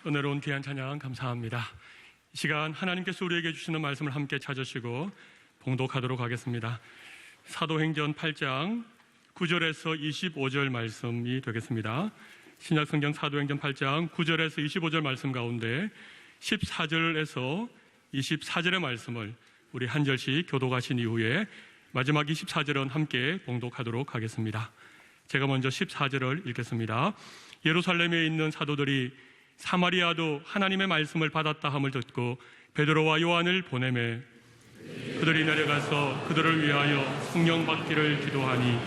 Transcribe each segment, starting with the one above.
은혜로운 귀한 찬양 감사합니다. 이 시간 하나님께서 우리에게 주시는 말씀을 함께 찾으시고 봉독하도록 하겠습니다. 사도행전 8장 9절에서 25절 말씀이 되겠습니다. 신약성경 사도행전 8장 9절에서 25절 말씀 가운데 14절에서 24절의 말씀을 우리 한 절씩 교독하신 이후에 마지막 24절은 함께 봉독하도록 하겠습니다. 제가 먼저 14절을 읽겠습니다. 예루살렘에 있는 사도들이 사마리아도 하나님의 말씀을 받았다 함을 듣고 베드로와 요한을 보내매 그들이 내려가서 그들을 위하여 성령 받기를 기도하니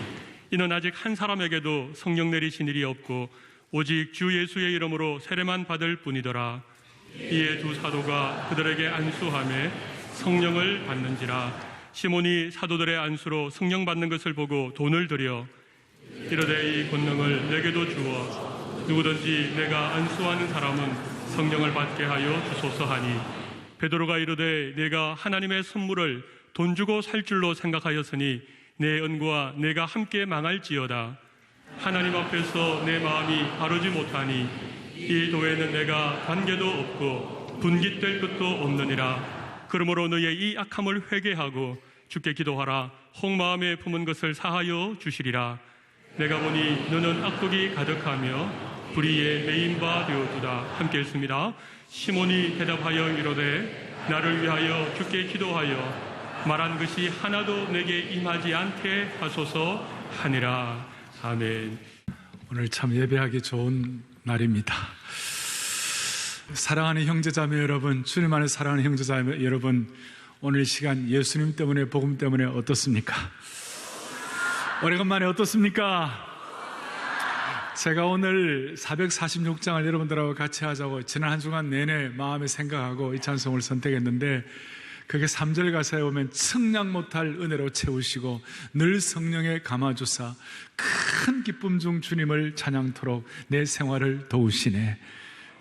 이는 아직 한 사람에게도 성령 내리신 일이 없고 오직 주 예수의 이름으로 세례만 받을 뿐이더라. 이에 두 사도가 그들에게 안수하며 성령을 받는지라. 시몬이 사도들의 안수로 성령 받는 것을 보고 돈을 들여 이르되 이 권능을 내게도 주어 누구든지 내가 안수하는 사람은 성령을 받게 하여 주소서 하니 베드로가 이르되 내가 하나님의 선물을 돈 주고 살 줄로 생각하였으니 내 은과 내가 함께 망할지어다. 하나님 앞에서 내 마음이 바르지 못하니 이 도에는 내가 관계도 없고 분깃될 것도 없느니라. 그러므로 너의 이 악함을 회개하고 주께 기도하라. 혹마음에 품은 것을 사하여 주시리라. 내가 보니 너는 악독이 가득하며 불의에 매인 바 되었도다. 함께 읽습니다. 시몬이 대답하여 이르되 나를 위하여 주께 기도하여 말한 것이 하나도 내게 임하지 않게 하소서 하니라. 아멘. 오늘 참 예배하기 좋은 날입니다. 사랑하는 형제자매 여러분, 주님 안에 사랑하는 형제자매 여러분, 오늘 시간 예수님 때문에, 복음 때문에 어떻습니까? 오래간만에 어떻습니까? 제가 오늘 446장을 여러분들하고 같이 하자고 지난 한 주간 내내 마음에 생각하고 이 찬송을 선택했는데, 그게 3절 가사에 보면 측량 못할 은혜로 채우시고 늘 성령에 감아주사 큰 기쁨 중 주님을 찬양토록 내 생활을 도우시네.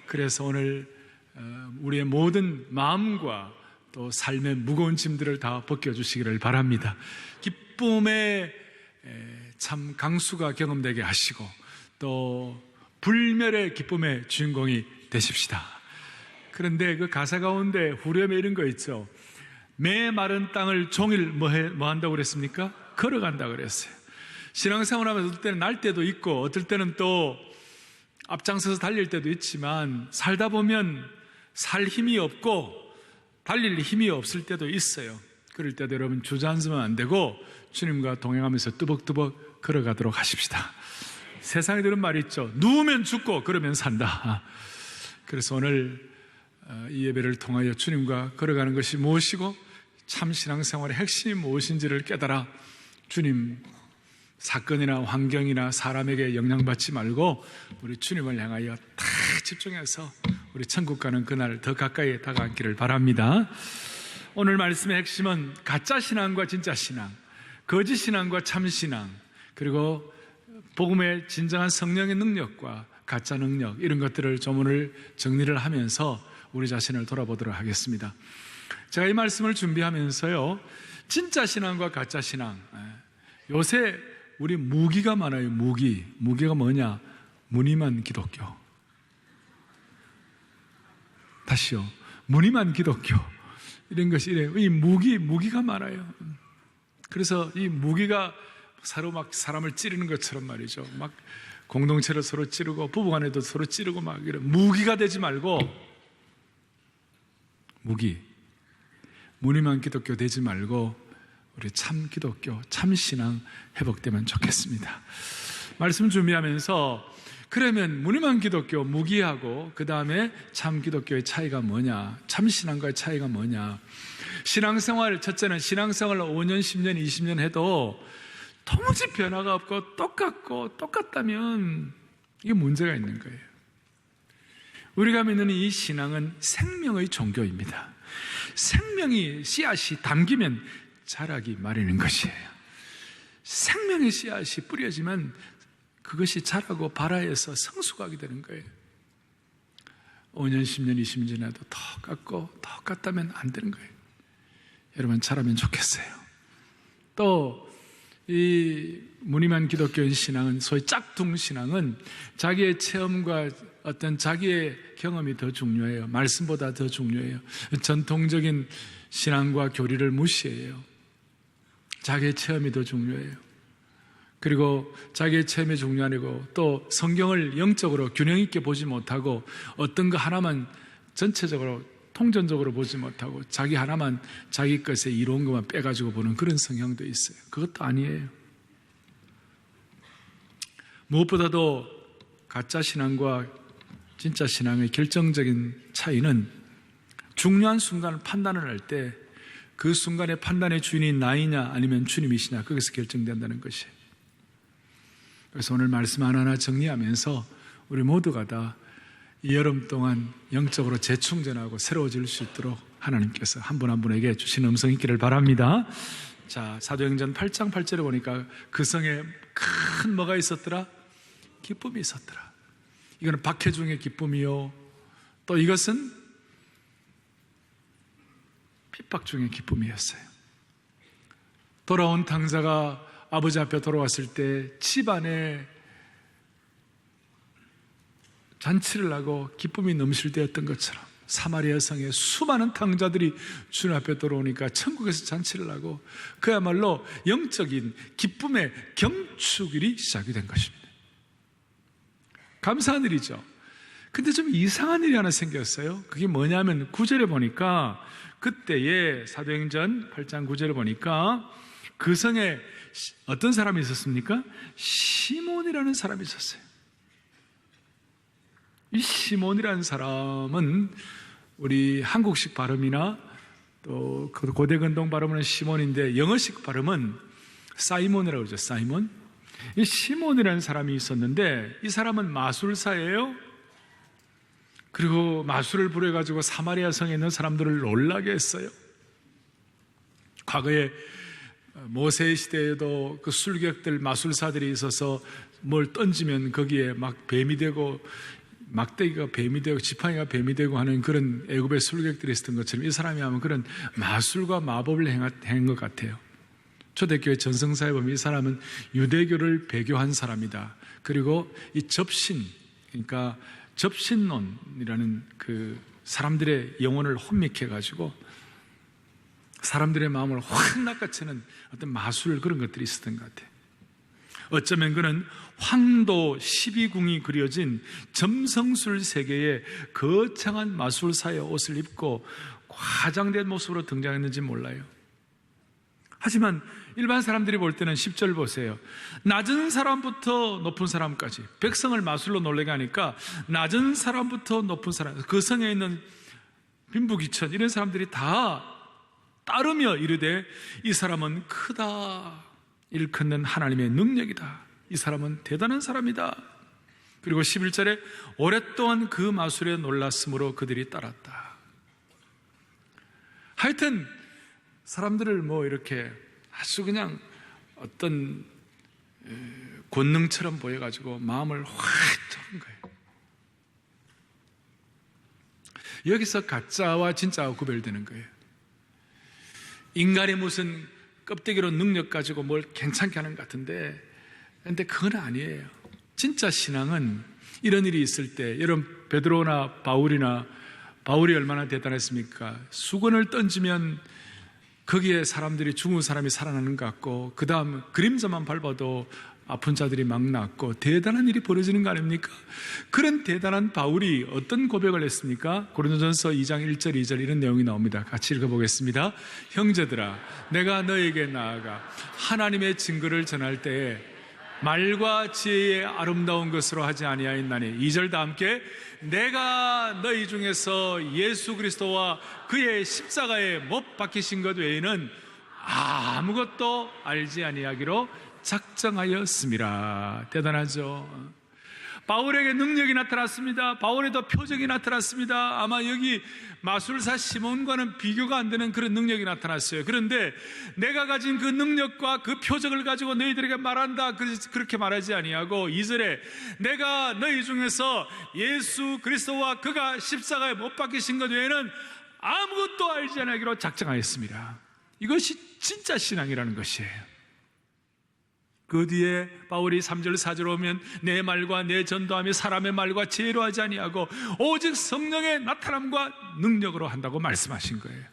그래서 오늘 우리의 모든 마음과 또 삶의 무거운 짐들을 다 벗겨주시기를 바랍니다. 기쁨의 참 강수가 경험되게 하시고 또 불멸의 기쁨의 주인공이 되십시다. 그런데 그 가사 가운데 후렴에 이런 거 있죠. 메마른 땅을 종일 뭐 한다고 그랬습니까? 걸어간다고 그랬어요. 신앙생활 하면서 어떨 때는 날 때도 있고 어떨 때는 또 앞장서서 달릴 때도 있지만 살다 보면 살 힘이 없고 달릴 힘이 없을 때도 있어요. 그럴 때도 여러분 주저앉으면 안 되고 주님과 동행하면서 뚜벅뚜벅 걸어가도록 하십시다. 세상에 들은 말이 있죠. 누우면 죽고 걸으면 산다. 그래서 오늘 이 예배를 통하여 주님과 걸어가는 것이 무엇이고 참 신앙생활의 핵심이 무엇인지를 깨달아 주님 사건이나 환경이나 사람에게 영향받지 말고 우리 주님을 향하여 다 집중해서 우리 천국 가는 그날 더 가까이 다가가기를 바랍니다. 오늘 말씀의 핵심은 가짜 신앙과 진짜 신앙, 거짓 신앙과 참 신앙, 그리고 복음의 진정한 성령의 능력과 가짜 능력, 이런 것들을 좀 오늘 정리를 하면서 우리 자신을 돌아보도록 하겠습니다. 제가 이 말씀을 준비하면서요, 진짜 신앙과 가짜 신앙, 요새 우리 무기가 많아요. 무기가 뭐냐? 무늬만 기독교. 다시요, 무늬만 기독교, 이런 것이 이래요. 이 무기가 많아요. 그래서 이 무기가 서로 막 사람을 찌르는 것처럼 말이죠. 막 공동체를 서로 찌르고 부부간에도 서로 찌르고 막 이런 무기가 되지 말고 무늬만 기독교 되지 말고 우리 참 기독교, 참 신앙 회복되면 좋겠습니다. 말씀 준비하면서 그러면 무늬만 기독교, 무기하고 그 다음에 참 기독교의 차이가 뭐냐, 참 신앙과의 차이가 뭐냐. 신앙생활, 첫째는 신앙생활을 5년, 10년, 20년 해도 도무지 변화가 없고 똑같다면 이게 문제가 있는 거예요. 우리가 믿는 이 신앙은 생명의 종교입니다. 생명이 씨앗이 담기면 자라기 마련인 것이에요. 생명의 씨앗이 뿌려지면 그것이 자라고 발아해서 성숙하게 되는 거예요. 5년, 10년, 20년 지나도 똑같다면 안 되는 거예요. 여러분 자라면 좋겠어요. 또 이 무늬만 기독교인 신앙은, 소위 짝퉁 신앙은 자기의 체험과 어떤 자기의 경험이 더 중요해요. 말씀보다 더 중요해요. 전통적인 신앙과 교리를 무시해요. 자기의 체험이 더 중요해요. 그리고 자기의 체험이 중요하고 또 성경을 영적으로 균형 있게 보지 못하고 어떤 거 하나만 전체적으로 통전적으로 보지 못하고 자기 하나만 자기 것에 이로운 것만 빼가지고 보는 그런 성향도 있어요. 그것도 아니에요. 무엇보다도 가짜 신앙과 진짜 신앙의 결정적인 차이는 중요한 순간을 판단을 할 때 그 순간의 판단의 주인이 나이냐 아니면 주님이시냐 거기서 결정된다는 것이에요. 그래서 오늘 말씀 하나하나 정리하면서 우리 모두가 다 이 여름 동안 영적으로 재충전하고 새로워질 수 있도록 하나님께서 한 분 한 분에게 주신 음성 있기를 바랍니다. 자, 사도행전 8장 8절에 보니까 그 성에 큰 뭐가 있었더라? 기쁨이 있었더라. 이거는 박해 중의 기쁨이요. 또 이것은 핍박 중의 기쁨이었어요. 돌아온 당사가 아버지 앞에 돌아왔을 때 집안에 잔치를 하고 기쁨이 넘실 때였던 것처럼 사마리아 성에 수많은 탕자들이 주님 앞에 돌아오니까 천국에서 잔치를 하고 그야말로 영적인 기쁨의 경축일이 시작이 된 것입니다. 감사한 일이죠. 근데 좀 이상한 일이 하나 생겼어요. 그게 뭐냐면 9절에 보니까 그때에 사도행전 8장 9절에 보니까 그 성에 어떤 사람이 있었습니까? 시몬이라는 사람이 있었어요. 이 시몬이라는 사람은 우리 한국식 발음이나 또 고대 근동 발음은 시몬인데 영어식 발음은 사이몬이라고 그러죠. 사이몬. 이 시몬이라는 사람이 있었는데 이 사람은 마술사예요. 그리고 마술을 부려가지고 사마리아 성에 있는 사람들을 놀라게 했어요. 과거에 모세 시대에도 그 술객들 마술사들이 있어서 뭘 던지면 거기에 막 뱀이 되고 막대기가 뱀이 되고 지팡이가 뱀이 되고 하는 그런 애굽의 술객들이 있었던 것처럼 이 사람이 하면 그런 마술과 마법을 행한 것 같아요. 초대교회 전성사에 보면 이 사람은 유대교를 배교한 사람이다. 그리고 이 접신, 그러니까 접신론이라는 그 사람들의 영혼을 혼미해가지고 사람들의 마음을 확 낚아채는 어떤 마술 그런 것들이 있었던 것 같아요. 어쩌면 그는 황도 12궁이 그려진 점성술 세계에 거창한 마술사의 옷을 입고 과장된 모습으로 등장했는지 몰라요. 하지만 일반 사람들이 볼 때는 10절 보세요. 낮은 사람부터 높은 사람까지 백성을 마술로 놀래게 하니까 낮은 사람부터 높은 사람, 그 성에 있는 빈부귀천 이런 사람들이 다 따르며 이르되 이 사람은 크다, 일컫는 하나님의 능력이다, 이 사람은 대단한 사람이다. 그리고 11절에 오랫동안 그 마술에 놀랐으므로 그들이 따랐다. 하여튼 사람들을 뭐 이렇게 아주 그냥 어떤 권능처럼 보여가지고 마음을 확 잡은 거예요. 여기서 가짜와 진짜가 구별되는 거예요. 인간이 무슨 껍데기로 능력 가지고 뭘 괜찮게 하는 것 같은데, 근데 그건 아니에요. 진짜 신앙은 이런 일이 있을 때, 여러분 베드로나 바울이 얼마나 대단했습니까? 수건을 던지면 거기에 사람들이 죽은 사람이 살아나는 것 같고, 그 다음 그림자만 밟아도 아픈 자들이 막 낫고 대단한 일이 벌어지는 거 아닙니까? 그런 대단한 바울이 어떤 고백을 했습니까? 고린도전서 2장 1절 2절 이런 내용이 나옵니다. 같이 읽어보겠습니다. 형제들아, 내가 너에게 나아가 하나님의 증거를 전할 때에 말과 지혜의 아름다운 것으로 하지 아니하였나니, 2절 다 함께, 내가 너희 중에서 예수 그리스도와 그의 십자가에 못 박히신 것 외에는 아무것도 알지 아니하기로 작정하였습니다. 대단하죠. 바울에게 능력이 나타났습니다. 바울에도 표적이 나타났습니다. 아마 여기 마술사 시몬과는 비교가 안 되는 그런 능력이 나타났어요. 그런데 내가 가진 그 능력과 그 표적을 가지고 너희들에게 말한다, 그렇게 말하지 아니하고 2절에 내가 너희 중에서 예수 그리스도와 그가 십자가에 못 박히신 것 외에는 아무것도 알지 않기로 작정하였습니다. 이것이 진짜 신앙이라는 것이에요. 그 뒤에 바울이 3절 4절 오면 내 말과 내 전도함이 사람의 말과 지혜로 하지 아니하고 오직 성령의 나타남과 능력으로 한다고 말씀하신 거예요.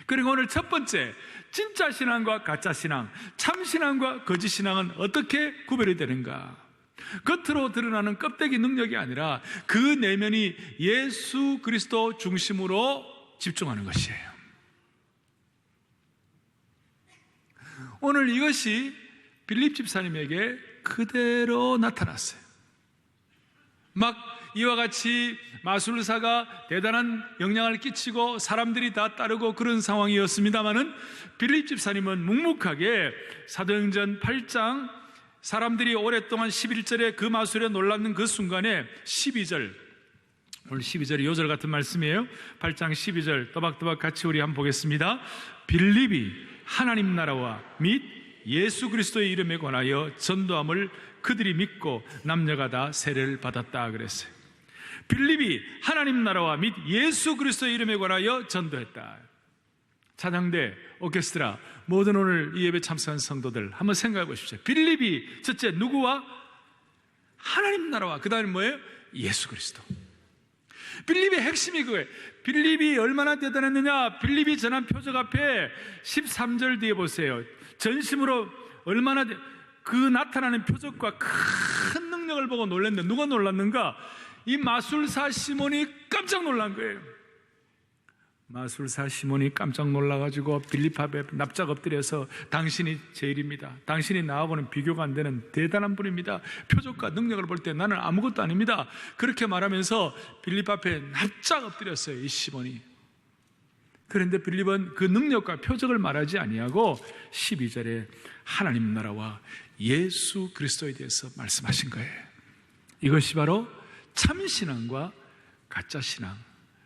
그리고 오늘 첫 번째, 진짜 신앙과 가짜 신앙, 참 신앙과 거짓 신앙은 어떻게 구별이 되는가? 겉으로 드러나는 껍데기 능력이 아니라 그 내면이 예수 그리스도 중심으로 집중하는 것이에요. 오늘 이것이 빌립 집사님에게 그대로 나타났어요. 막 이와 같이 마술사가 대단한 영향을 끼치고 사람들이 다 따르고 그런 상황이었습니다마는 빌립 집사님은 묵묵하게 사도행전 8장 사람들이 오랫동안 11절에 그 마술에 놀랐는 그 순간에 12절, 오늘 12절이 요절 같은 말씀이에요. 8장 12절 또박또박 같이 우리 한번 보겠습니다. 빌립이 하나님 나라와 및 예수 그리스도의 이름에 관하여 전도함을 그들이 믿고 남녀가 다 세례를 받았다 그랬어요. 빌립이 하나님 나라와 및 예수 그리스도의 이름에 관하여 전도했다. 찬양대, 오케스트라, 모든 오늘 이 예배 참석한 성도들 한번 생각해 보십시오. 빌립이 첫째 누구와? 하나님 나라와, 그 다음에 뭐예요? 예수 그리스도. 빌립의 핵심이 그거예요. 빌립이 얼마나 대단했느냐? 빌립이 전한 표적 앞에 13절 뒤에 보세요. 전심으로 얼마나 그 나타나는 표적과 큰 능력을 보고 놀랐는데 누가 놀랐는가? 이 마술사 시몬이 깜짝 놀란 거예요. 마술사 시몬이 깜짝 놀라가지고 빌립 앞에 납작 엎드려서 당신이 제일입니다. 당신이 나하고는 비교가 안 되는 대단한 분입니다. 표적과 능력을 볼 때 나는 아무것도 아닙니다. 그렇게 말하면서 빌립 앞에 납작 엎드렸어요, 이 시몬이. 그런데 빌립은 그 능력과 표적을 말하지 아니하고 12절에 하나님 나라와 예수 그리스도에 대해서 말씀하신 거예요. 이것이 바로 참신앙과 가짜신앙,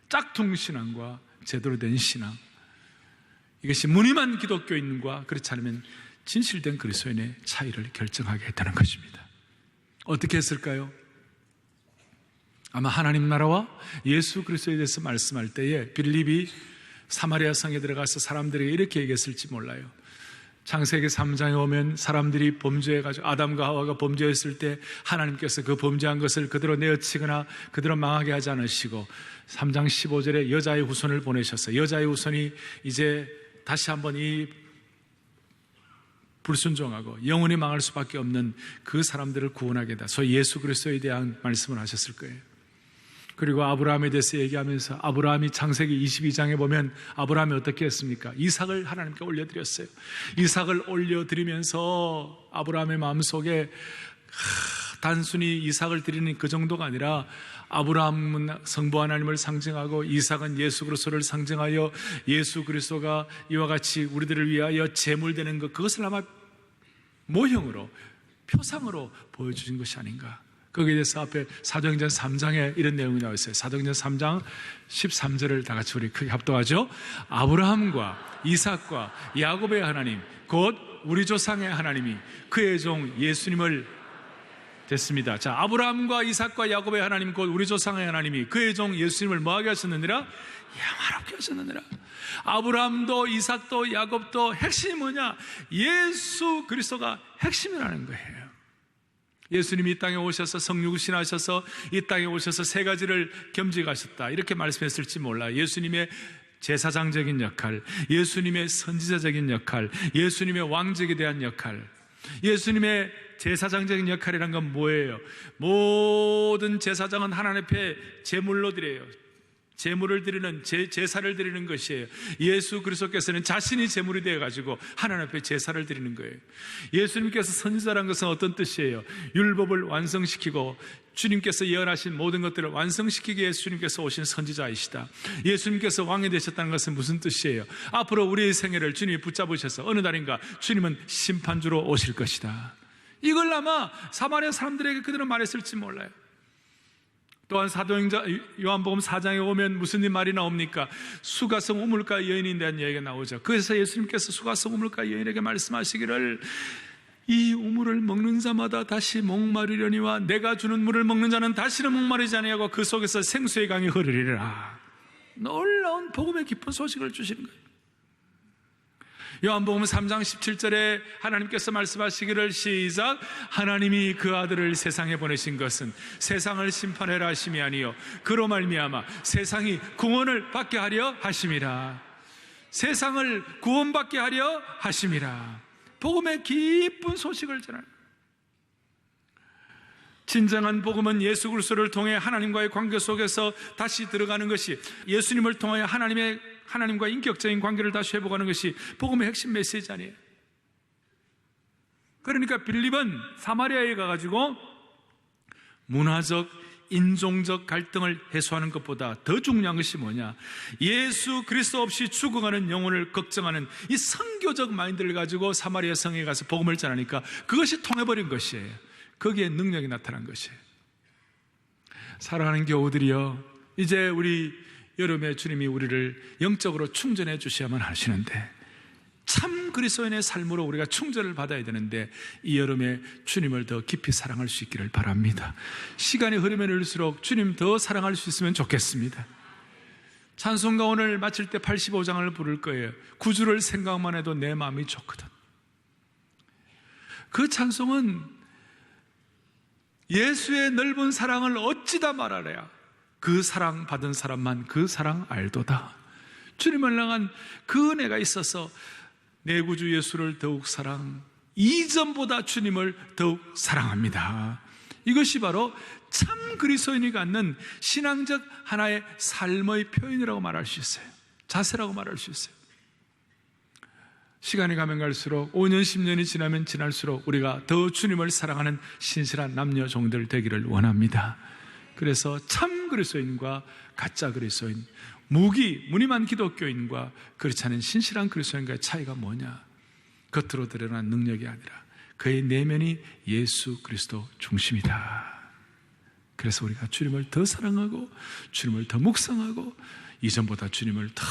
짝퉁신앙과 제대로 된 신앙, 이것이 무늬만 기독교인과 그렇지 않으면 진실된 그리스도인의 차이를 결정하게 되는 것입니다. 어떻게 했을까요? 아마 하나님 나라와 예수 그리스도에 대해서 말씀할 때에 빌립이 사마리아 성에 들어가서 사람들에게 이렇게 얘기했을지 몰라요. 창세기 3장에 오면 사람들이 범죄해가지고 아담과 하와가 범죄했을 때 하나님께서 그 범죄한 것을 그대로 내어치거나 그대로 망하게 하지 않으시고 3장 15절에 여자의 후손을 보내셨어요. 여자의 후손이 이제 다시 한번 이 불순종하고 영원히 망할 수밖에 없는 그 사람들을 구원하게 다. 소위 예수 그리스도에 대한 말씀을 하셨을 거예요. 그리고 아브라함에 대해서 얘기하면서 아브라함이 창세기 22장에 보면 아브라함이 어떻게 했습니까? 이삭을 하나님께 올려드렸어요. 이삭을 올려드리면서 아브라함의 마음속에 단순히 이삭을 드리는 그 정도가 아니라 아브라함은 성부 하나님을 상징하고 이삭은 예수 그리스도를 상징하여 예수 그리스도가 이와 같이 우리들을 위하여 제물되는 것, 그것을 아마 모형으로 표상으로 보여주신 것이 아닌가. 거기에 대해서 앞에 사도행전 3장에 이런 내용이 나와 있어요. 사도행전 3장 13절을 다 같이 우리 크게 합독하죠. 아브라함과 이삭과 야곱의 하나님 곧 우리 조상의 하나님이 그의 종 예수님을 됐습니다. 자, 아브라함과 이삭과 야곱의 하나님 곧 우리 조상의 하나님이 그의 종 예수님을 뭐하게 하셨느니라? 영화롭게 하셨느니라. 아브라함도 이삭도 야곱도 핵심이 뭐냐? 예수 그리스도가 핵심이라는 거예요. 예수님이 이 땅에 오셔서 성육신하셔서 이 땅에 오셔서 세 가지를 겸직하셨다, 이렇게 말씀했을지 몰라요. 예수님의 제사장적인 역할, 예수님의 선지자적인 역할, 예수님의 왕적에 대한 역할. 예수님의 제사장적인 역할이란 건 뭐예요? 모든 제사장은 하나님 앞에 제물로 드려요. 제물을 드리는, 제사를 드리는 것이에요. 예수 그리스도께서는 자신이 제물이 되어가지고 하나님 앞에 제사를 드리는 거예요. 예수님께서 선지자라는 것은 어떤 뜻이에요? 율법을 완성시키고 주님께서 예언하신 모든 것들을 완성시키기 위해 주님께서 오신 선지자이시다. 예수님께서 왕이 되셨다는 것은 무슨 뜻이에요? 앞으로 우리의 생애를 주님이 붙잡으셔서 어느 날인가 주님은 심판주로 오실 것이다. 이걸 아마 사마리아 사람들에게 그대로 말했을지 몰라요. 또한 사도행전 요한복음 4장에 오면 무슨 말이 나옵니까? 수가성 우물가 여인에 대한 얘기가 나오죠. 그래서 예수님께서 수가성 우물가 여인에게 말씀하시기를 이 우물을 먹는 자마다 다시 목마르려니와 내가 주는 물을 먹는 자는 다시는 목마르지 아니하고 그 속에서 생수의 강이 흐르리라. 놀라운 복음의 깊은 소식을 주시는 거예요. 요한복음 3장 17절에 하나님께서 말씀하시기를 시작. 하나님이 그 아들을 세상에 보내신 것은 세상을 심판하라 하심이 아니요 그로 말미암아 세상이 구원을 받게 하려 하심이라. 세상을 구원받게 하려 하심이라. 복음의 기쁜 소식을 전하는, 진정한 복음은 예수 그리스도를 통해 하나님과의 관계 속에서 다시 들어가는 것이, 예수님을 통하여 하나님과 인격적인 관계를 다시 회복하는 것이 복음의 핵심 메시지 아니에요. 그러니까 빌립은 사마리아에 가가지고 문화적, 인종적 갈등을 해소하는 것보다 더 중요한 것이 뭐냐, 예수 그리스도 없이 죽어가는 영혼을 걱정하는 이 선교적 마인드를 가지고 사마리아 성에 가서 복음을 전하니까 그것이 통해버린 것이에요. 거기에 능력이 나타난 것이에요. 사랑하는 교우들이여, 이제 우리 여름에 주님이 우리를 영적으로 충전해 주셔야만 하시는데, 참 그리스도인의 삶으로 우리가 충전을 받아야 되는데, 이 여름에 주님을 더 깊이 사랑할 수 있기를 바랍니다. 시간이 흐르면 흐를수록 주님 더 사랑할 수 있으면 좋겠습니다. 찬송가 오늘 마칠 때 85장을 부를 거예요. 구주를 생각만 해도 내 마음이 좋거든. 그 찬송은 예수의 넓은 사랑을 어찌다 말하랴, 그 사랑 받은 사람만 그 사랑 알도다. 주님을 향한 그 은혜가 있어서 내 구주 예수를 더욱 이전보다 주님을 더욱 사랑합니다. 이것이 바로 참 그리스도인이 갖는 신앙적 하나의 삶의 표현이라고 말할 수 있어요. 자세라고 말할 수 있어요. 시간이 가면 갈수록 5년 10년이 지나면 지날수록 우리가 더 주님을 사랑하는 신실한 남녀 종들 되기를 원합니다. 그래서 참 그리스도인과 가짜 그리스도인, 무늬만 기독교인과 그렇지 않은 신실한 그리스도인과의 차이가 뭐냐? 겉으로 드러난 능력이 아니라 그의 내면이 예수 그리스도 중심이다. 그래서 우리가 주님을 더 사랑하고 주님을 더 묵상하고 이전보다 주님을 더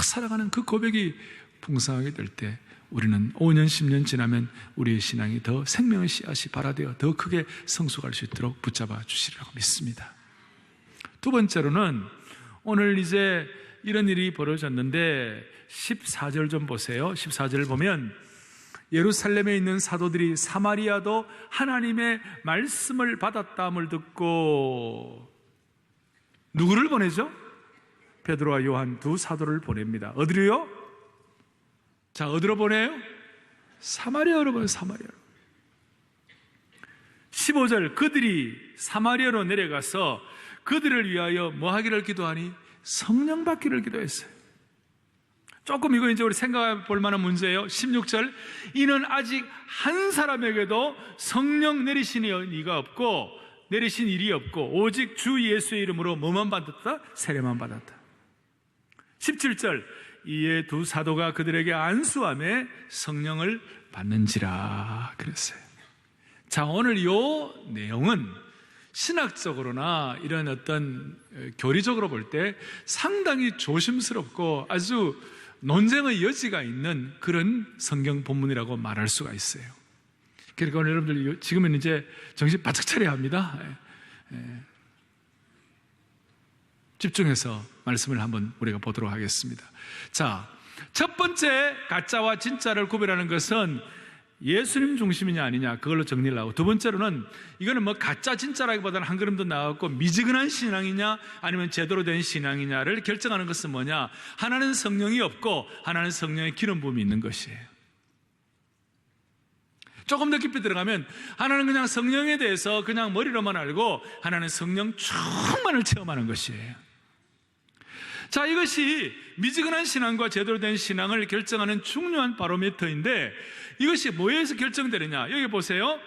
사랑하는 그 고백이 풍성하게 될 때, 우리는 5년 10년 지나면 우리의 신앙이 더 생명의 씨앗이 발화되어 더 크게 성숙할 수 있도록 붙잡아 주시리라고 믿습니다. 두 번째로는, 오늘 이제 이런 일이 벌어졌는데 14절 좀 보세요. 14절을 보면 예루살렘에 있는 사도들이 사마리아도 하나님의 말씀을 받았다함을 듣고, 누구를 보내죠? 베드로와 요한 두 사도를 보냅니다. 어디로요? 자, 어디로 보내요? 사마리아로 보내요. 사마리아로. 15절, 그들이 사마리아로 내려가서 그들을 위하여 뭐 하기를 기도하니? 성령 받기를 기도했어요. 조금 이거 이제 우리 생각해 볼 만한 문제예요. 16절, 이는 아직 한 사람에게도 성령 내리신 일이 없고 오직 주 예수의 이름으로 뭐만 받았다? 세례만 받았다. 17절, 이에 두 사도가 그들에게 안수함에 성령을 받는지라 그랬어요. 자, 오늘 이 내용은 신학적으로나 이런 어떤 교리적으로 볼 때 상당히 조심스럽고 아주 논쟁의 여지가 있는 그런 성경 본문이라고 말할 수가 있어요. 그러니까 오늘 여러분들 지금은 이제 정신 바짝 차려야 합니다. 집중해서 말씀을 한번 우리가 보도록 하겠습니다. 자, 첫 번째 가짜와 진짜를 구별하는 것은 예수님 중심이냐 아니냐, 그걸로 정리를 하고, 두 번째로는 이거는 뭐 가짜 진짜라기보다는 한 걸음 더 나아갔고 미지근한 신앙이냐 아니면 제대로 된 신앙이냐를 결정하는 것은 뭐냐, 하나는 성령이 없고 하나는 성령의 기름 부음이 있는 것이에요. 조금 더 깊이 들어가면 하나는 그냥 성령에 대해서 그냥 머리로만 알고 하나는 성령 충만을 체험하는 것이에요. 자, 이것이 미지근한 신앙과 제대로 된 신앙을 결정하는 중요한 바로미터인데, 이것이 뭐에서 결정되느냐? 여기 보세요.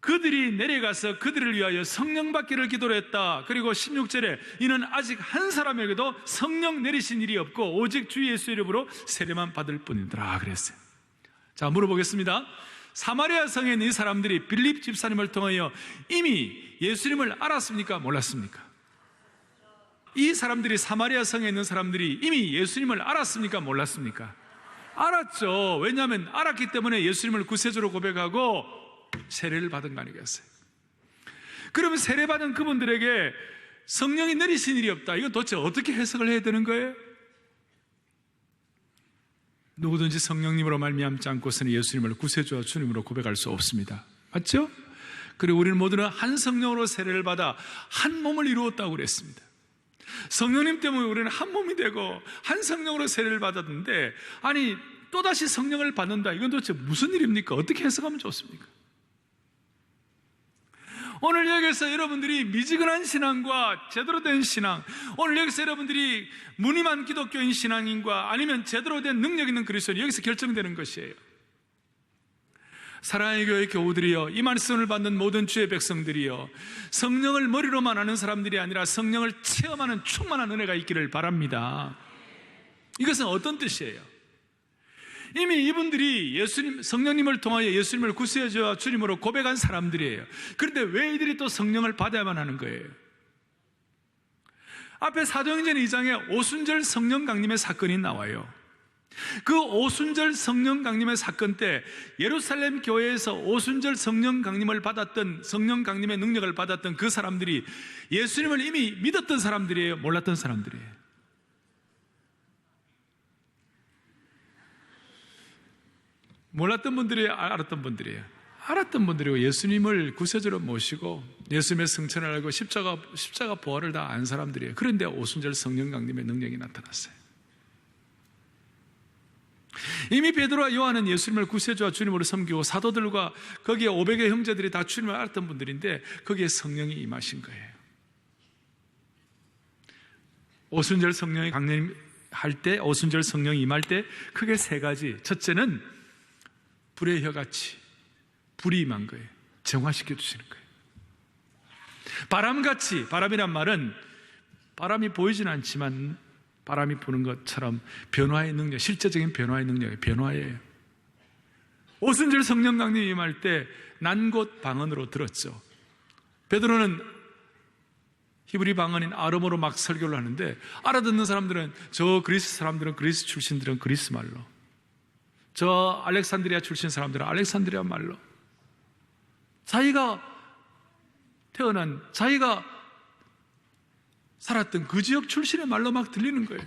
그들이 내려가서 그들을 위하여 성령 받기를 기도를 했다. 그리고 16절에 이는 아직 한 사람에게도 성령 내리신 일이 없고 오직 주 예수 이름으로 세례만 받을 뿐이더라 그랬어요. 자, 물어보겠습니다. 사마리아 성에 있는 이 사람들이 빌립 집사님을 통하여 이미 예수님을 알았습니까? 몰랐습니까? 이 사람들이, 사마리아 성에 있는 사람들이 이미 예수님을 알았습니까? 몰랐습니까? 알았죠. 왜냐하면 알았기 때문에 예수님을 구세주로 고백하고 세례를 받은 거 아니겠어요? 그러면 세례받은 그분들에게 성령이 내리신 일이 없다. 이건 도대체 어떻게 해석을 해야 되는 거예요? 누구든지 성령님으로 말미암지 않고서는 예수님을 구세주와 주님으로 고백할 수 없습니다. 맞죠? 그리고 우리는 모두는 한 성령으로 세례를 받아 한 몸을 이루었다고 그랬습니다. 성령님 때문에 우리는 한 몸이 되고 한 성령으로 세례를 받았는데, 아니 또다시 성령을 받는다, 이건 도대체 무슨 일입니까? 어떻게 해석하면 좋습니까? 오늘 여기서 여러분들이 미지근한 신앙과 제대로 된 신앙, 오늘 여기서 여러분들이 무늬만 기독교인 신앙인과 아니면 제대로 된 능력 있는 그리스도인, 여기서 결정되는 것이에요. 사랑의 교회 교우들이여, 이 말씀을 받는 모든 주의 백성들이여, 성령을 머리로만 아는 사람들이 아니라 성령을 체험하는 충만한 은혜가 있기를 바랍니다. 이것은 어떤 뜻이에요? 이미 이분들이 성령님을 통하여 예수님을 구세주와 주님으로 고백한 사람들이에요. 그런데 왜 이들이 또 성령을 받아야만 하는 거예요? 앞에 사도행전 2장에 오순절 성령 강림의 사건이 나와요. 그 오순절 성령 강림의 사건 때 예루살렘 교회에서 오순절 성령 강림을 받았던, 성령 강림의 능력을 받았던 그 사람들이 예수님을 이미 믿었던 사람들이에요? 몰랐던 사람들이에요? 몰랐던 분들이에요? 알았던 분들이에요? 알았던 분들이고, 예수님을 구세주로 모시고 예수님의 승천을 알고 십자가 부활을 다 안 사람들이에요. 그런데 오순절 성령 강림의 능력이 나타났어요. 이미 베드로와 요한은 예수님을 구세주와 주님으로 섬기고, 사도들과 거기에 500의 형제들이 다 주님을 알았던 분들인데 거기에 성령이 임하신 거예요. 오순절 성령이 강림할 때, 오순절 성령이 임할 때 크게 세 가지. 첫째는 불의 혀같이 불이 임한 거예요. 정화시켜 주시는 거예요. 바람같이, 바람이란 말은 바람이 보이진 않지만 바람이 부는 것처럼 변화의 능력, 실제적인 변화의 능력이 변화예요. 오순절 성령 강림이 임할 때 난 곳 방언으로 들었죠. 베드로는 히브리 방언인 아람어로 막 설교를 하는데, 알아듣는 사람들은, 저 그리스 사람들은, 그리스 출신들은 그리스 말로, 저 알렉산드리아 출신 사람들은 알렉산드리아 말로, 자기가 태어난, 자기가 살았던 그 지역 출신의 말로 막 들리는 거예요.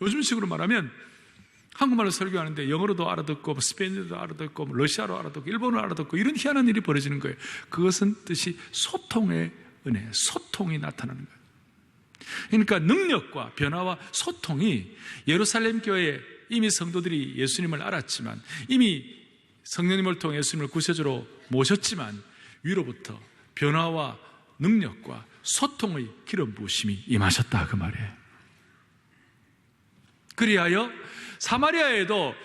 요즘식으로 말하면 한국말로 설교하는데 영어로도 알아듣고 스페인어도 알아듣고 러시아로 알아듣고 일본어로 알아듣고, 이런 희한한 일이 벌어지는 거예요. 그것은 뜻이 소통의 은혜, 소통이 나타나는 거예요. 그러니까 능력과 변화와 소통이 예루살렘 교회에 이미 성도들이 예수님을 알았지만, 이미 성령님을 통해 예수님을 구세주로 모셨지만, 위로부터 변화와 능력과 소통의 기름 부으심이 임하셨다, 그 말이에요. 그리하여 사마리아에도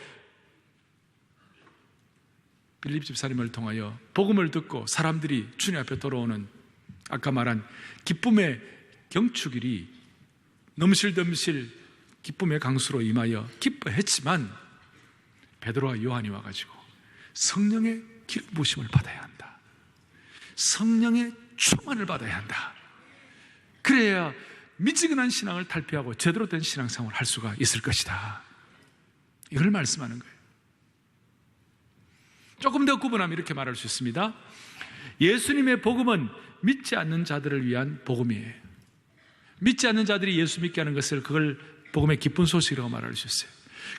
빌립 집사님을 통하여 복음을 듣고 사람들이 주님 앞에 돌아오는, 아까 말한 기쁨의 경축일이 넘실넘실 기쁨의 강수로 임하여 기뻐했지만, 베드로와 요한이 와가지고 성령의 기름 부으심을 받아야 한다, 성령의 충만을 받아야 한다, 그래야 미지근한 신앙을 탈피하고 제대로 된 신앙생활을 할 수가 있을 것이다, 이걸 말씀하는 거예요. 조금 더 구분하면 이렇게 말할 수 있습니다. 예수님의 복음은 믿지 않는 자들을 위한 복음이에요. 믿지 않는 자들이 예수 믿게 하는 것을, 그걸 복음의 기쁜 소식이라고 말할 수 있어요.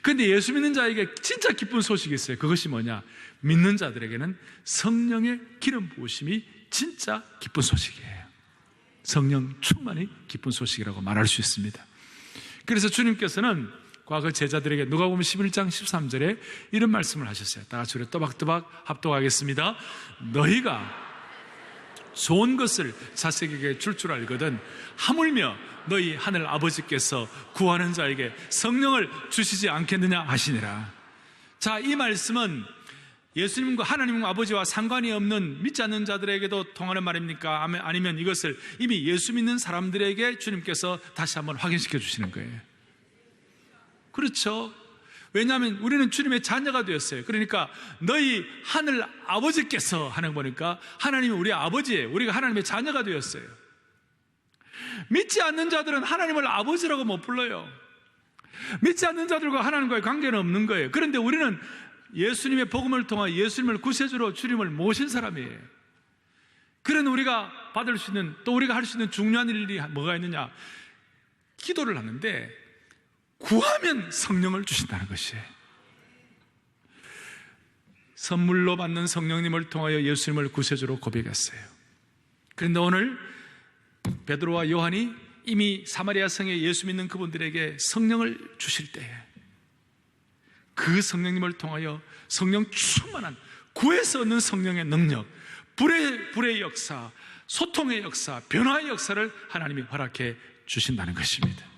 그런데 예수 믿는 자에게 진짜 기쁜 소식이 있어요. 그것이 뭐냐? 믿는 자들에게는 성령의 기름 부으심이 진짜 기쁜 소식이에요. 성령 충만이 기쁜 소식이라고 말할 수 있습니다. 그래서 주님께서는 과거 제자들에게 누가복음 11장 13절에 이런 말씀을 하셨어요. 다 같이 우리 또박또박 합독하겠습니다. 너희가 좋은 것을 자식에게 줄 알거든 하물며 너희 하늘 아버지께서 구하는 자에게 성령을 주시지 않겠느냐 하시니라. 자, 이 말씀은 예수님과 하나님 아버지와 상관이 없는 믿지 않는 자들에게도 통하는 말입니까? 아니면 이것을 이미 예수 믿는 사람들에게 주님께서 다시 한번 확인시켜 주시는 거예요? 그렇죠. 왜냐하면 우리는 주님의 자녀가 되었어요. 그러니까 너희 하늘 아버지께서 하는 거니까 하나님이 우리 아버지예요. 우리가 하나님의 자녀가 되었어요. 믿지 않는 자들은 하나님을 아버지라고 못 불러요. 믿지 않는 자들과 하나님과의 관계는 없는 거예요. 그런데 우리는 예수님의 복음을 통해 예수님을 구세주로 주님을 모신 사람이에요. 그런 우리가 받을 수 있는, 또 우리가 할 수 있는 중요한 일이 뭐가 있느냐? 기도를 하는데 구하면 성령을 주신다는 것이에요. 선물로 받는 성령님을 통하여 예수님을 구세주로 고백했어요. 그런데 오늘 베드로와 요한이 이미 사마리아 성에 예수 믿는 그분들에게 성령을 주실 때에 그 성령님을 통하여 성령 충만한 구에서 얻는 성령의 능력, 불의 역사, 소통의 역사, 변화의 역사를 하나님이 허락해 주신다는 것입니다.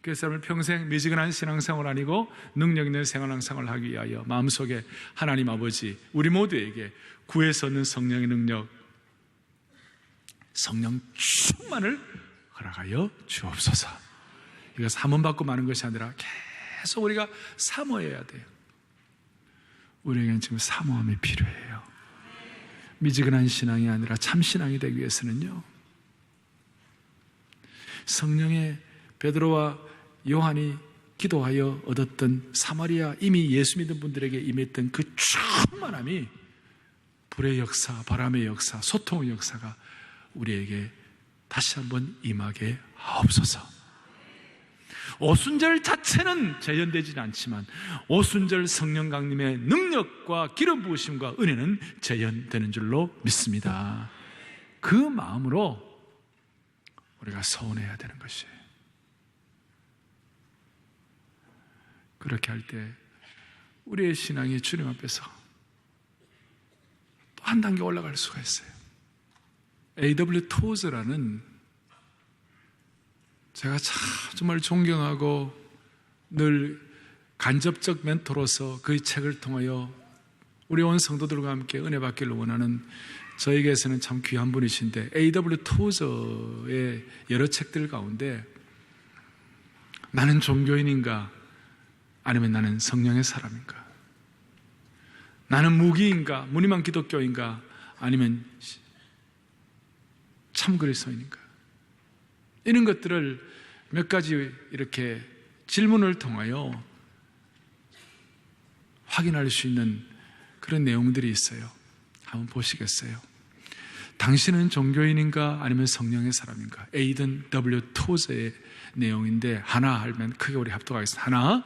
그래서 여러분 평생 미지근한 신앙생활 아니고 능력 있는 생활을 하기 위하여 마음속에 하나님 아버지 우리 모두에게 구에서 얻는 성령의 능력, 성령 충만을 허락하여 주옵소서. 이거 사모받고 마는 것이 아니라 계속 우리가 사모해야 돼요. 우리에게는 지금 사모함이 필요해요. 미지근한 신앙이 아니라 참 신앙이 되기 위해서는요, 성령의 베드로와 요한이 기도하여 얻었던 사마리아 이미 예수 믿는 분들에게 임했던 그 충만함이 불의 역사, 바람의 역사, 소통의 역사가 우리에게 다시 한번 임하게 하옵소서. 오순절 자체는 재현되지는 않지만 오순절 성령 강림의 능력과 기름 부으심과 은혜는 재현되는 줄로 믿습니다. 그 마음으로 우리가 서운해야 되는 것이에요. 그렇게 할 때 우리의 신앙이 주님 앞에서 또 한 단계 올라갈 수가 있어요. A.W. 토즈라는 제가 정말 존경하고 늘 간접적 멘토로서 그 책을 통하여 우리 온 성도들과 함께 은혜 받기를 원하는 저에게서는 참 귀한 분이신데, A.W. 토저의 여러 책들 가운데 나는 종교인인가 아니면 나는 성령의 사람인가, 나는 무기인가 무늬만 기독교인가 아니면 참 그리스도인인가, 이런 것들을 몇 가지 이렇게 질문을 통하여 확인할 수 있는 그런 내용들이 있어요. 한번 보시겠어요? 당신은 종교인인가 아니면 성령의 사람인가? 에이든 W. 토저의 내용인데, 하나 하면 크게 우리 합독하겠습니다. 하나,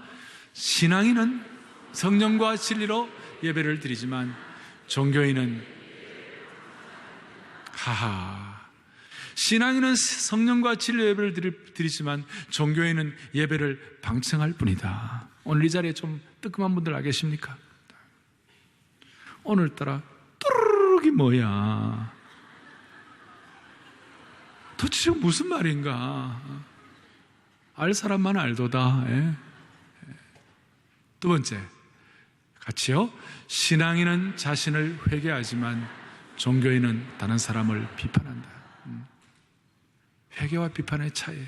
신앙인은 성령과 진리로 예배를 드리지만 종교인은 신앙인은 성령과 진리로 예배를 드리지만 종교인은 예배를 방청할 뿐이다. 오늘 이 자리에 좀 뜨끔한 분들 안 계십니까? 오늘따라 뚜루룩이 뭐야? 도대체 무슨 말인가? 알 사람만 알도다. 두 번째, 같이요. 신앙인은 자신을 회개하지만 종교인은 다른 사람을 비판한다. 회개와 비판의 차이예요.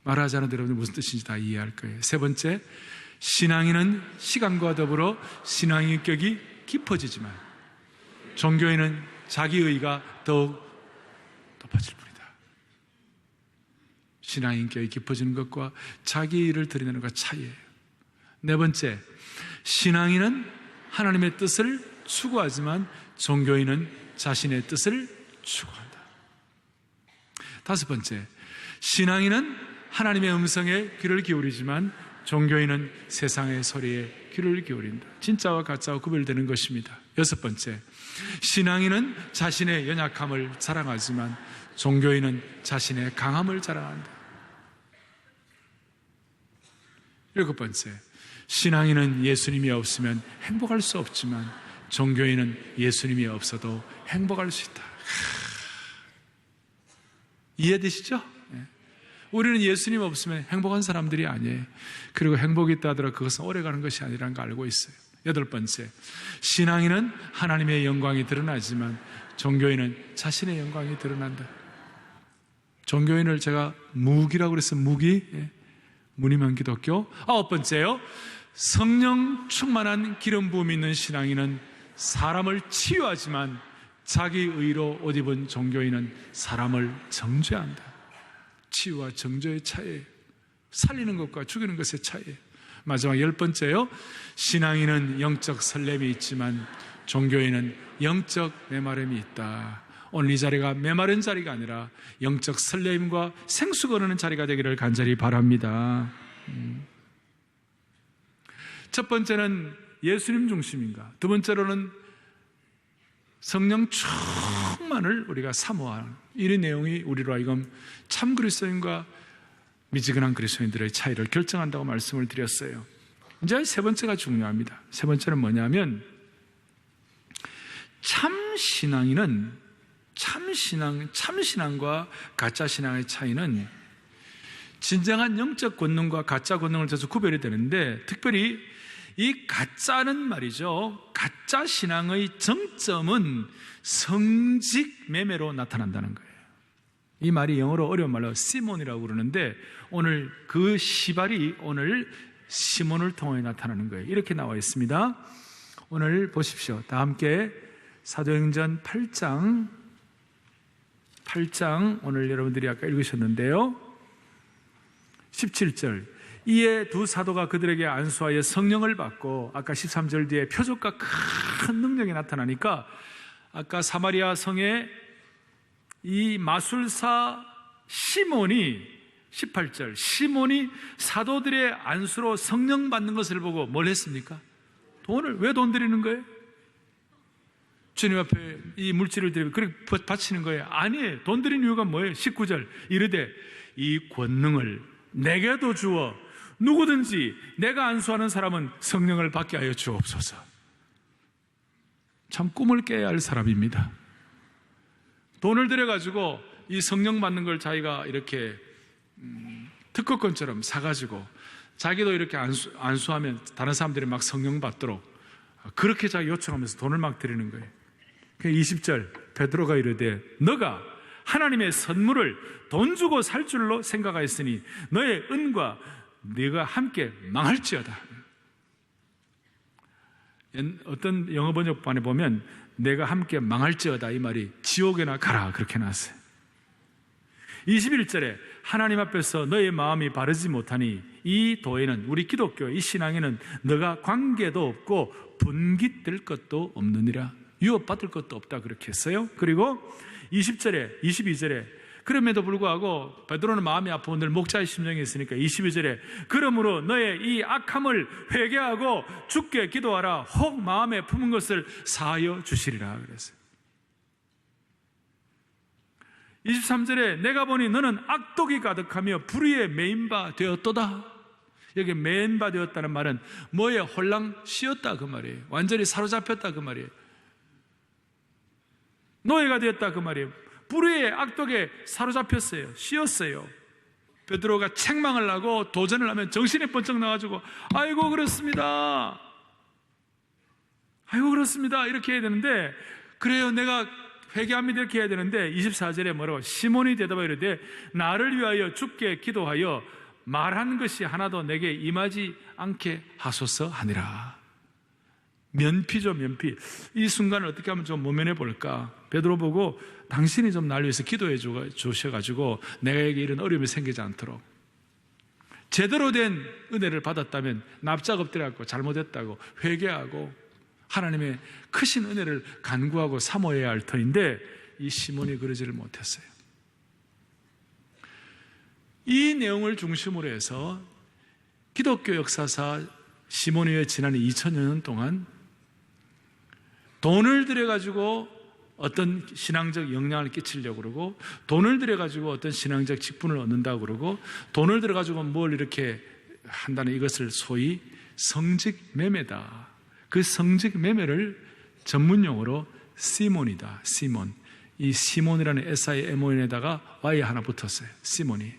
말하지 않아도 여러분들 무슨 뜻인지 다 이해할 거예요. 세 번째, 신앙인은 시간과 더불어 신앙의 인격이 깊어지지만 종교인은 자기의가 더욱 높아질 뿐이다. 신앙의 인격이 깊어지는 것과 자기의를 드러내는 것과 차이예요. 네 번째, 신앙인은 하나님의 뜻을 추구하지만 종교인은 자신의 뜻을 추구한다. 다섯 번째, 신앙인은 하나님의 음성에 귀를 기울이지만 종교인은 세상의 소리에 귀를 기울인다. 진짜와 가짜와 구별되는 것입니다. 여섯 번째, 신앙인은 자신의 연약함을 자랑하지만 종교인은 자신의 강함을 자랑한다. 일곱 번째, 신앙인은 예수님이 없으면 행복할 수 없지만 종교인은 예수님이 없어도 행복할 수 있다. 이해되시죠? 우리는 예수님 없으면 행복한 사람들이 아니에요. 그리고 행복이 있다 하더라도 그것은 오래가는 것이 아니라는 걸 알고 있어요. 여덟 번째, 신앙인은 하나님의 영광이 드러나지만 종교인은 자신의 영광이 드러난다. 종교인을 제가 무기라고 그랬어요. 무기. 무늬만 기독교. 아홉 번째요, 성령 충만한 기름 부음이 있는 신앙인은 사람을 치유하지만 자기 의로 옷 입은 종교인은 사람을 정죄한다. 치유와 정죄의 차이예요. 살리는 것과 죽이는 것의 차이예요. 마지막 열 번째요, 신앙인은 영적 설렘이 있지만 종교인은 영적 메마름이 있다. 오늘 이 자리가 메마른 자리가 아니라 영적 설렘과 생수 거르는 자리가 되기를 간절히 바랍니다. 첫 번째는 예수님 중심인가? 두 번째로는 성령 충만을 우리가 사모하는 이런 내용이 우리로 하여금 참 그리스도인과 미지근한 그리스도인들의 차이를 결정한다고 말씀을 드렸어요. 이제 세 번째가 중요합니다. 세 번째는 뭐냐면 참신앙과 가짜신앙의 차이는 진정한 영적 권능과 가짜 권능을 통해서 구별이 되는데, 특별히 이 가짜는 말이죠, 가짜 신앙의 정점은 성직 매매로 나타난다는 거예요. 이 말이 영어로 어려운 말로 시몬이라고 그러는데, 오늘 그 시발이 오늘 시몬을 통해 나타나는 거예요. 이렇게 나와 있습니다. 오늘 보십시오. 다 함께 사도행전 8장 오늘 여러분들이 아까 읽으셨는데요, 17절. 이에 두 사도가 그들에게 안수하여 성령을 받고, 아까 13절 뒤에 표적과 큰 능력이 나타나니까, 아까 사마리아 성에 이 마술사 시몬이 18절, 시몬이 사도들의 안수로 성령 받는 것을 보고 뭘 했습니까? 왜 돈 드리는 거예요? 주님 앞에 이 물질을 드리고 그렇게 바치는 거예요? 아니에요. 돈 드리는 이유가 뭐예요? 19절, 이르되 이 권능을 내게도 주어 누구든지 내가 안수하는 사람은 성령을 받게 하여 주옵소서. 참 꿈을 깨야 할 사람입니다. 돈을 들여가지고 이 성령 받는 걸 자기가 이렇게 특허권처럼 사가지고 자기도 이렇게 안수하면 다른 사람들이 막 성령 받도록 그렇게 자기 요청하면서 돈을 막 드리는 거예요. 20절, 베드로가 이르되 너가 하나님의 선물을 돈 주고 살 줄로 생각하였으니 너의 은과 네가 함께 망할지어다. 어떤 영어 번역판에 보면 내가 함께 망할지어다, 이 말이 지옥에나 가라 그렇게 나왔어요. 21절에 하나님 앞에서 너의 마음이 바르지 못하니 이 도에는, 우리 기독교 이 신앙에는 너가 관계도 없고 분깃될 것도 없느니라. 유업받을 것도 없다 그렇게 했어요. 그리고 20절에 22절에 그럼에도 불구하고 베드로는 마음이 아프고 늘 목자의 심정이 있으니까 22절에 그러므로 너의 이 악함을 회개하고 주께 기도하라. 혹 마음에 품은 것을 사하여 주시리라 그랬어요. 23절에 내가 보니 너는 악독이 가득하며 불의에 매인 바 되었도다. 여기 매인 바 되었다는 말은 뭐에 홀랑 씌었다 그 말이에요. 완전히 사로잡혔다 그 말이에요. 노예가 되었다 그 말이에요. 불의의 악독에 사로잡혔어요. 씌었어요. 베드로가 책망을 하고 도전을 하면 정신이 번쩍 나가지고 아이고 그렇습니다 이렇게 해야 되는데, 그래요 내가 회개합니다 이렇게 해야 되는데 24절에 뭐라고? 시몬이 대답하여 이르되 나를 위하여 주께 기도하여 말한 것이 하나도 내게 임하지 않게 하소서 하니라. 면피죠, 면피. 이 순간을 어떻게 하면 좀 모면해 볼까? 베드로 보고 당신이 좀 날 위해서 기도해 주셔가지고 내게 이런 어려움이 생기지 않도록, 제대로 된 은혜를 받았다면 납작 엎드려갖고 잘못했다고 회개하고 하나님의 크신 은혜를 간구하고 사모해야 할 터인데, 이 시몬이 그러지를 못했어요. 이 내용을 중심으로 해서 기독교 역사사 시몬의 지난 2000여 년 동안 돈을 들여가지고 어떤 신앙적 영향을 끼치려고 그러고, 돈을 들여가지고 어떤 신앙적 직분을 얻는다고 그러고, 돈을 들여가지고 뭘 이렇게 한다는 이것을 소위 성직 매매다. 그 성직 매매를 전문용어로 시몬이다. 시몬. 이 시몬이라는 SIMON에다가 Y 하나 붙었어요. 시몬이.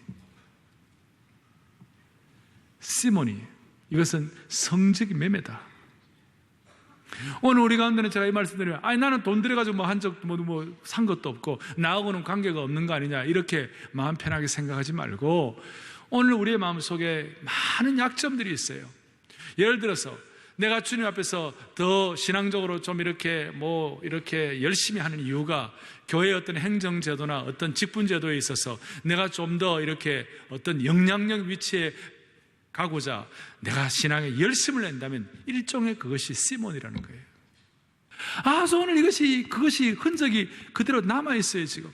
이것은 성직 매매다. 오늘 우리 가운데는 제가 이 말씀드리면 나는 돈 들여가지고 뭐 한 적 산 것도 없고 나하고는 관계가 없는 거 아니냐 이렇게 마음 편하게 생각하지 말고, 오늘 우리의 마음속에 많은 약점들이 있어요. 예를 들어서 내가 주님 앞에서 더 신앙적으로 좀 이렇게 열심히 하는 이유가 교회의 어떤 행정제도나 어떤 직분제도에 있어서 내가 좀 더 이렇게 어떤 영향력 위치에 가고자 내가 신앙에 열심을 낸다면 일종의 그것이 시몬이라는 거예요. 그래서 오늘 그것이 흔적이 그대로 남아있어요, 지금.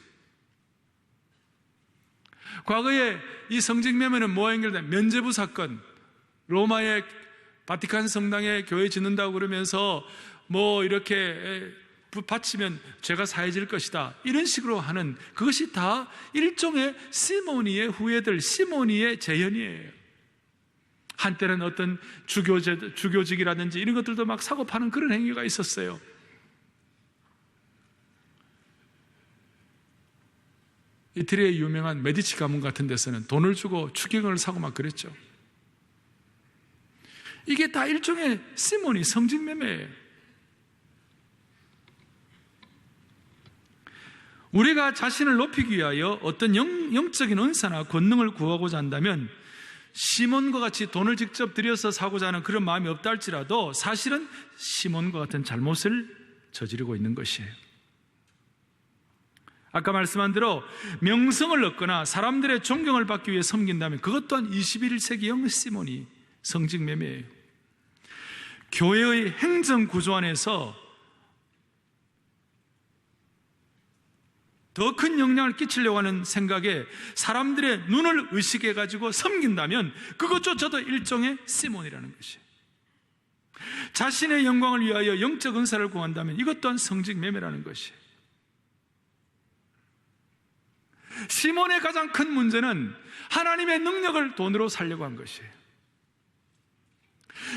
과거에 이 성직 매매는 뭐와 연결된? 면죄부 사건, 로마의 바티칸 성당에 교회 짓는다고 그러면서 이렇게 바치면 죄가 사해질 것이다, 이런 식으로 하는, 그것이 다 일종의 시모니의 후예들, 시모니의 재현이에요. 한때는 어떤 주교직이라든지 이런 것들도 막 사고 파는 그런 행위가 있었어요. 이태리의 유명한 메디치 가문 같은 데서는 돈을 주고 추기경을 사고 막 그랬죠. 이게 다 일종의 시모니, 성직매매예요. 우리가 자신을 높이기 위하여 어떤 영적인 은사나 권능을 구하고자 한다면 시몬과 같이 돈을 직접 들여서 사고자 하는 그런 마음이 없다 할지라도 사실은 시몬과 같은 잘못을 저지르고 있는 것이에요. 아까 말씀한 대로 명성을 얻거나 사람들의 존경을 받기 위해 섬긴다면 그것 또한 21세기형 시몬이 성직매매예요. 교회의 행정 구조 안에서 더 큰 영향을 끼치려고 하는 생각에 사람들의 눈을 의식해가지고 섬긴다면 그것조차도 일종의 시몬이라는 것이에요. 자신의 영광을 위하여 영적 은사를 구한다면 이것 또한 성직매매라는 것이에요. 시몬의 가장 큰 문제는 하나님의 능력을 돈으로 살려고 한 것이에요.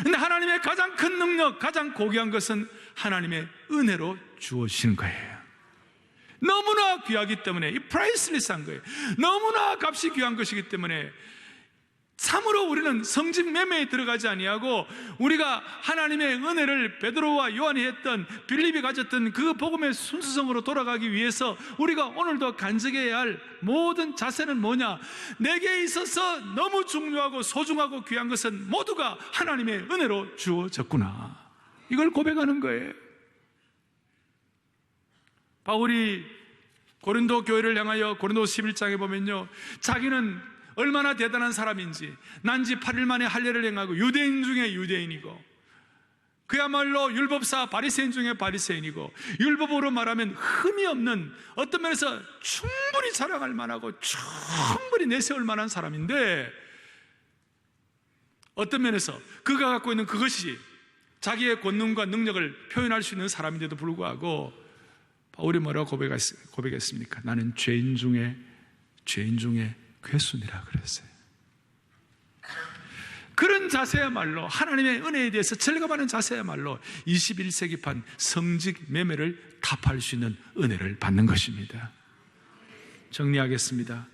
그런데 하나님의 가장 큰 능력, 가장 고귀한 것은 하나님의 은혜로 주어지는 거예요. 너무나 귀하기 때문에, 이 프라이슬리스한 거예요. 너무나 값이 귀한 것이기 때문에 참으로 우리는 성직매매에 들어가지 아니하고 우리가 하나님의 은혜를 베드로와 요한이 했던, 빌립이 가졌던 그 복음의 순수성으로 돌아가기 위해서 우리가 오늘도 간직해야 할 모든 자세는 뭐냐? 내게 있어서 너무 중요하고 소중하고 귀한 것은 모두가 하나님의 은혜로 주어졌구나, 이걸 고백하는 거예요. 바울이 고린도 교회를 향하여 고린도 11장에 보면요, 자기는 얼마나 대단한 사람인지, 난지 8일 만에 할례를 행하고 유대인 중에 유대인이고 그야말로 율법사 바리새인 중에 바리새인이고 율법으로 말하면 흠이 없는, 어떤 면에서 충분히 자랑할 만하고 충분히 내세울 만한 사람인데, 어떤 면에서 그가 갖고 있는 그것이 자기의 권능과 능력을 표현할 수 있는 사람인데도 불구하고 바울이 뭐라고 고백했습니까? 나는 죄인 중에 괴순이라 그랬어요. 그런 자세야말로, 하나님의 은혜에 대해서 절감하는 자세야말로 21세기판 성직 매매를 타파할 수 있는 은혜를 받는 것입니다. 정리하겠습니다.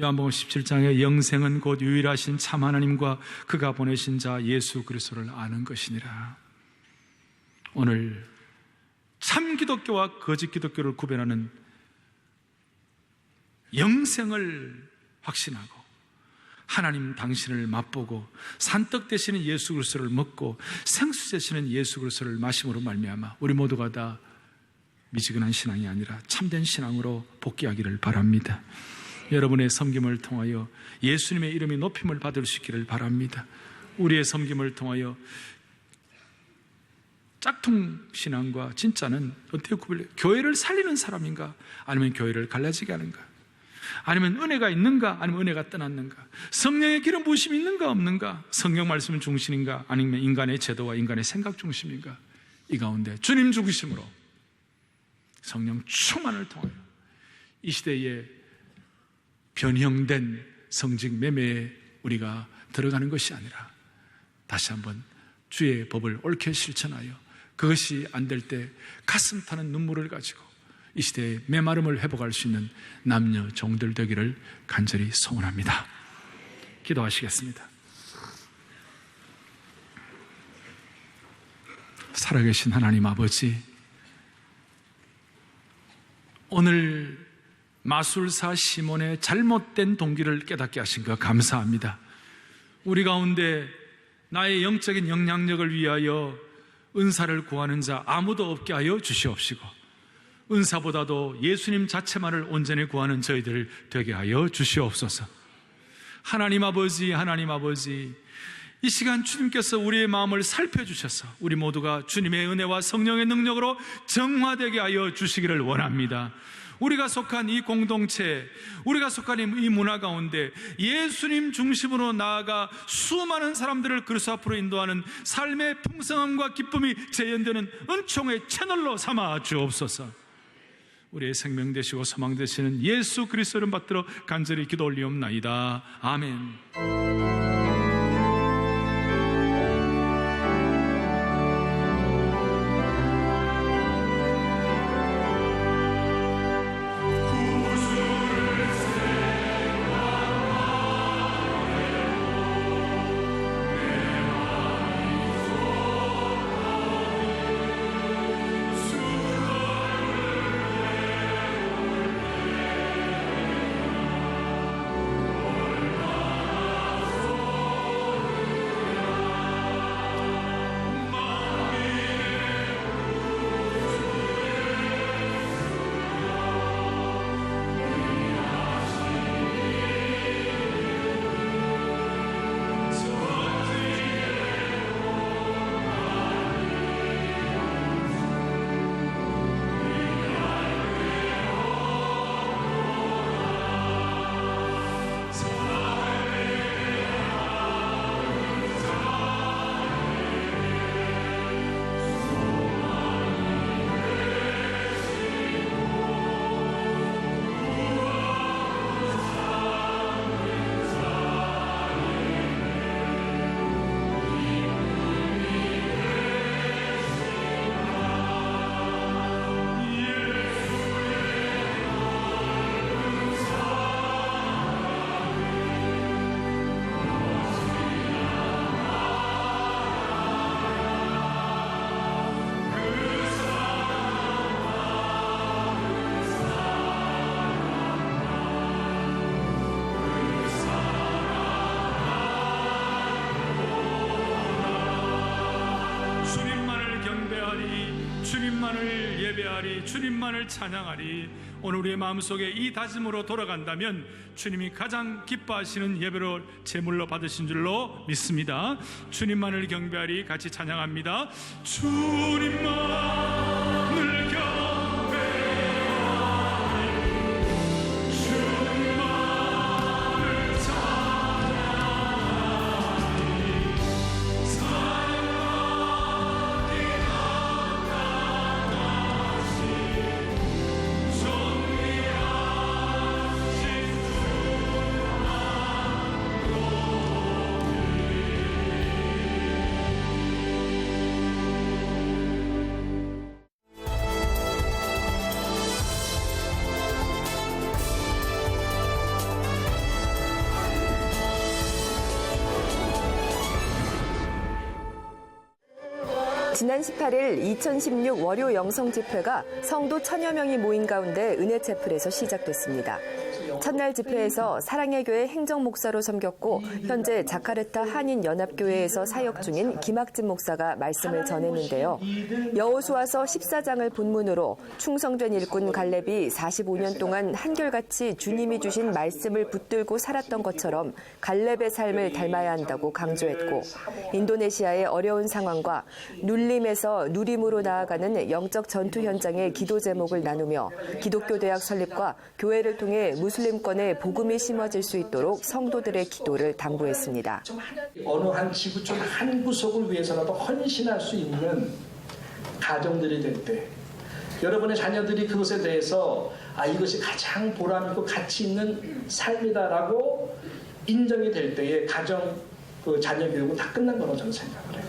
요한복음 17장에 영생은 곧 유일하신 참 하나님과 그가 보내신 자 예수 그리스도를 아는 것이니라. 오늘 참 기독교와 거짓 기독교를 구별하는 영생을 확신하고 하나님 당신을 맛보고 산떡 되시는 예수 그리스도를 먹고 생수 되시는 예수 그리스도를 마심으로 말미암아 우리 모두가 다 미지근한 신앙이 아니라 참된 신앙으로 복귀하기를 바랍니다. 여러분의 섬김을 통하여 예수님의 이름이 높임을 받을 수 있기를 바랍니다. 우리의 섬김을 통하여 짝퉁 신앙과 진짜는 어떻게 구별해요? 교회를 살리는 사람인가? 아니면 교회를 갈라지게 하는가? 아니면 은혜가 있는가? 아니면 은혜가 떠났는가? 성령의 기름 부으심이 있는가 없는가? 성경 말씀 중심인가? 아니면 인간의 제도와 인간의 생각 중심인가? 이 가운데 주님 중심으로 성령 충만을 통하여 이 시대에 변형된 성직 매매에 우리가 들어가는 것이 아니라 다시 한번 주의 법을 옳게 실천하여 그것이 안 될 때 가슴 타는 눈물을 가지고 이 시대의 메마름을 회복할 수 있는 남녀 종들 되기를 간절히 소원합니다. 기도하시겠습니다. 살아계신 하나님 아버지, 오늘 마술사 시몬의 잘못된 동기를 깨닫게 하신 것 감사합니다. 우리 가운데 나의 영적인 영향력을 위하여 은사를 구하는 자 아무도 없게 하여 주시옵시고 은사보다도 예수님 자체만을 온전히 구하는 저희들 되게 하여 주시옵소서. 하나님 아버지, 이 시간 주님께서 우리의 마음을 살펴주셔서 우리 모두가 주님의 은혜와 성령의 능력으로 정화되게 하여 주시기를 원합니다. 우리가 속한 이 공동체, 우리가 속한 이 문화 가운데 예수님 중심으로 나아가 수많은 사람들을 그리스도 앞으로 인도하는 삶의 풍성함과 기쁨이 재현되는 은총의 채널로 삼아 주옵소서. 우리의 생명 되시고 소망 되시는 예수 그리스도를 받들어 간절히 기도 올리옵나이다. 아멘. 주님만을 예배하리, 주님만을 찬양하리. 오늘 우리의 마음속에 이 다짐으로 돌아간다면 주님이 가장 기뻐하시는 예배로 제물로 받으신 줄로 믿습니다. 주님만을 경배하리, 같이 찬양합니다. 주님만을 지난 18일 2016 월요 영성 집회가 성도 1000여 명이 모인 가운데 은혜채플에서 시작됐습니다. 첫날 집회에서 사랑의 교회 행정목사로 섬겼고 현재 자카르타 한인연합교회에서 사역 중인 김학진 목사가 말씀을 전했는데요. 여호수아서 14장을 본문으로 충성된 일꾼 갈렙이 45년 동안 한결같이 주님이 주신 말씀을 붙들고 살았던 것처럼 갈렙의 삶을 닮아야 한다고 강조했고, 인도네시아의 어려운 상황과 눌림에서 누림으로 나아가는 영적 전투 현장의 기도 제목을 나누며 기독교 대학 설립과 교회를 통해 무슬림권에 복음이 심어질 수 있도록 성도들의 기도를 당부했습니다. 어느 한 지구촌 한 구석을 위해서라도 헌신할 수 있는 가정들이 될 때, 여러분의 자녀들이 그것에 대해서 이것이 가장 보람있고 가치 있는 삶이다라고 인정이 될 때에 가정, 자녀 교육은 다 끝난 거라고 저는 생각을 해요.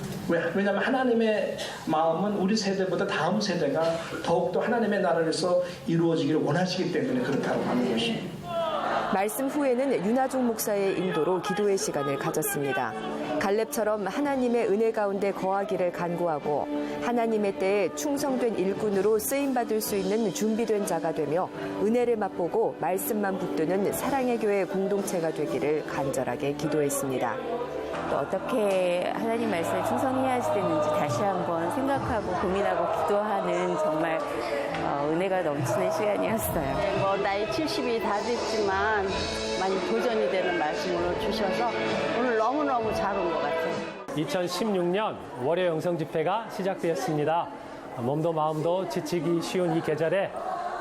왜냐하면 하나님의 마음은 우리 세대보다 다음 세대가 더욱더 하나님의 나라에서 이루어지기를 원하시기 때문에 그렇다고 하는 것입니다. 말씀 후에는 윤하중 목사의 인도로 기도의 시간을 가졌습니다. 갈렙처럼 하나님의 은혜 가운데 거하기를 간구하고 하나님의 때에 충성된 일꾼으로 쓰임받을 수 있는 준비된 자가 되며 은혜를 맛보고 말씀만 붙드는 사랑의 교회 공동체가 되기를 간절하게 기도했습니다. 또 어떻게 하나님 말씀에 충성해야 되는지 다시 한번 생각하고 고민하고 기도하는 정말 은혜가 넘치는 시간이었어요. 나이 70이 다 됐지만 많이 도전이 되는 말씀으로 주셔서 오늘 너무너무 잘 온 것 같아요. 2016년 월요 영성 집회가 시작되었습니다. 몸도 마음도 지치기 쉬운 이 계절에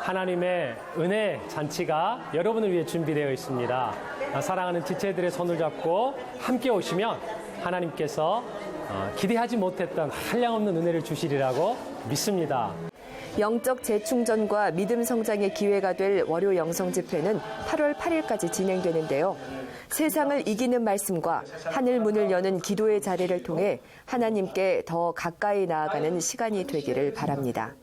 하나님의 은혜 잔치가 여러분을 위해 준비되어 있습니다. 사랑하는 지체들의 손을 잡고 함께 오시면 하나님께서 기대하지 못했던 한량없는 은혜를 주시리라고 믿습니다. 영적 재충전과 믿음 성장의 기회가 될 월요 영성 집회는 8월 8일까지 진행되는데요. 세상을 이기는 말씀과 하늘 문을 여는 기도의 자리를 통해 하나님께 더 가까이 나아가는 시간이 되기를 바랍니다.